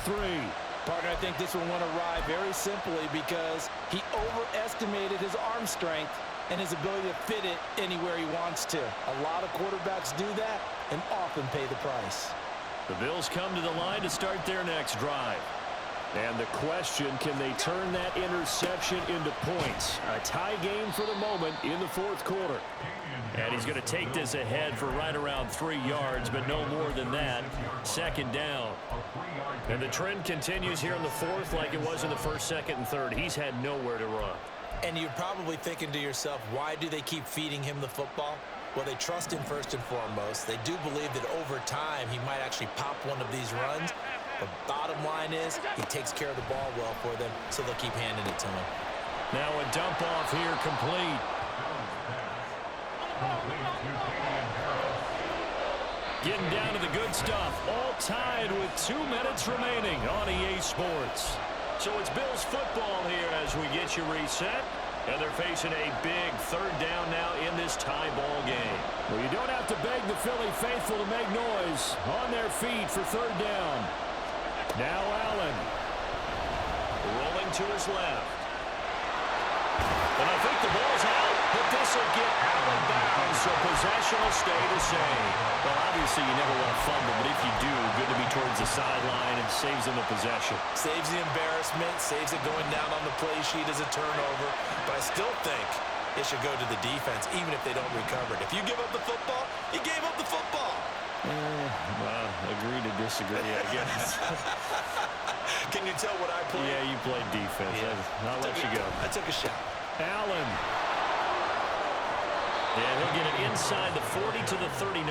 Speaker 4: Partner, I think this one went awry very simply because he overestimated his arm strength and his ability to fit it anywhere he wants to. A lot of quarterbacks do that and often pay the price.
Speaker 3: The Bills come to the line to start their next drive. And the question, can they turn that interception into points? A tie game for the moment in the fourth quarter. And he's going to take this ahead for right around 3 yards, but no more than that. Second down. And the trend continues here in the fourth like it was in the first, second, and third. He's had nowhere to run.
Speaker 4: And you're probably thinking to yourself, why do they keep feeding him the football? Well, they trust him first and foremost. They do believe that over time he might actually pop one of these runs. The bottom line is he takes care of the ball well for them, so they'll keep handing it to him.
Speaker 3: Now a dump off here, complete. Getting down to the good stuff. All tied with 2 minutes remaining on EA Sports. So it's Bills football here as we get you reset. And they're facing a big third down now in this tie ball game. Well, you don't have to beg the Philly faithful to make noise. On their feet for third down. Now Allen. Rolling to his left. And I think the ball's out, but this will get out of bounds, so possession will stay the same. Well, obviously you never want to fumble, but if you do, good to be towards the sideline and saves them the possession.
Speaker 4: Saves the embarrassment, saves it going down on the play sheet as a turnover, but I still think it should go to the defense, even if they don't recover it. If you give up the football, you gave up the football.
Speaker 3: Well, agree to disagree, I guess.
Speaker 4: Can you tell what I played?
Speaker 3: Yeah, you played defense.
Speaker 4: Yeah.
Speaker 3: I'll let you go.
Speaker 4: I took a shot.
Speaker 3: Allen. And he'll get it inside the 40 to the 39.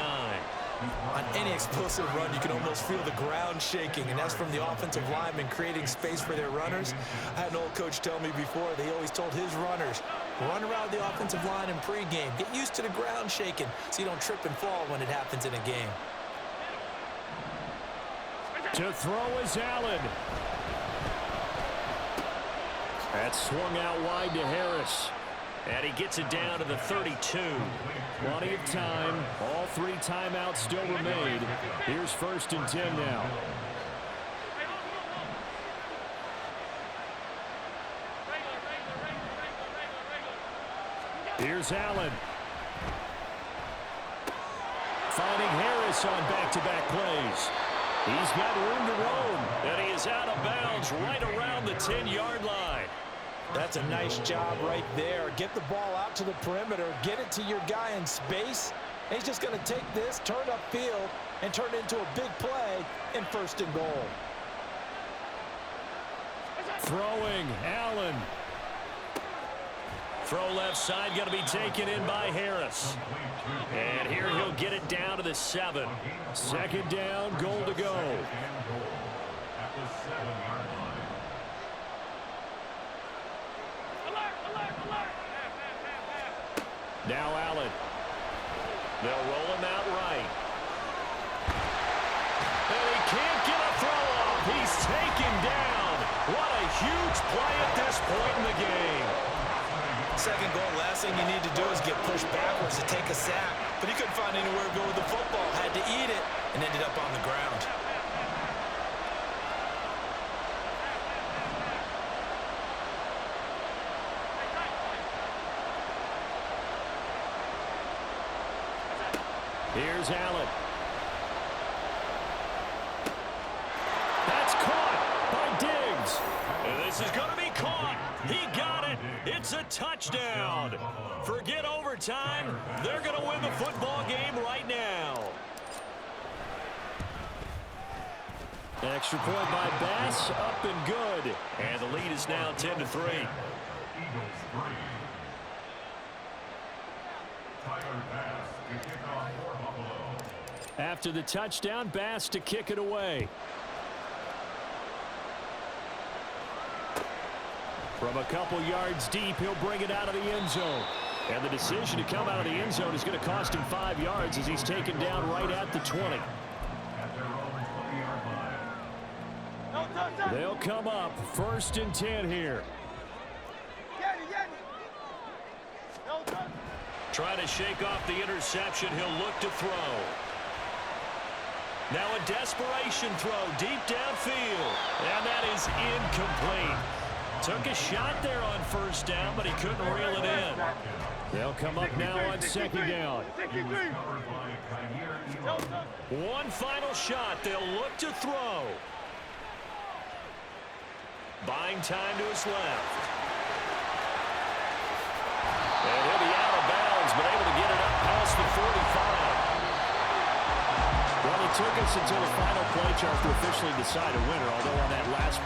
Speaker 4: On any explosive run, you can almost feel the ground shaking, and that's from the offensive linemen creating space for their runners. I had an old coach tell me before, they always told his runners, run around the offensive line in pregame. Get used to the ground shaking so you don't trip and fall when it happens in a game.
Speaker 3: To throw is Allen. That's swung out wide to Harris. And he gets it down to the 32. Plenty of time. All 3 timeouts still remain. Here's 1st and 10 now. Here's Allen. Finding Harris on back-to-back plays. He's got room to roam. And he is out of bounds right around the 10-yard line.
Speaker 4: That's a nice job right there. Get the ball out to the perimeter. Get it to your guy in space. And he's just going to take this, turn upfield, and turn it into a big play in 1st and goal.
Speaker 3: Throwing, Allen. Throw left side, going to be taken in by Harris. And here he'll get it down to the 7. 2nd down, goal to go. Now Allen. They'll roll him out right. And he can't get a throw off. He's taken down. What a huge play at this point in the game.
Speaker 4: 2nd goal, last thing you need to do is get pushed backwards to take a sack. But he couldn't find anywhere to go with the football. Had to eat it and ended up on the ground.
Speaker 3: Here's Allen. That's caught by Diggs. And this is going to be caught. He got it. It's a touchdown. Forget overtime. They're going to win the football game right now. Extra point by Bass, up and good. And the lead is now 10-3. After the touchdown, Bass to kick it away. From a couple yards deep, he'll bring it out of the end zone. And the decision to come out of the end zone is going to cost him 5 yards as he's taken down right at the 20. They'll come up 1st and 10 here. Trying to shake off the interception. He'll look to throw. Now a desperation throw deep downfield. And that is incomplete. Took a shot there on 1st down, but he couldn't reel it in. They'll come up now on 2nd down. One final shot. They'll look to throw. Buying time to his left. And he'll be out of bounds, but able to get it up past the 45. Well, it took us until the final play chart to officially decide a winner, although on that last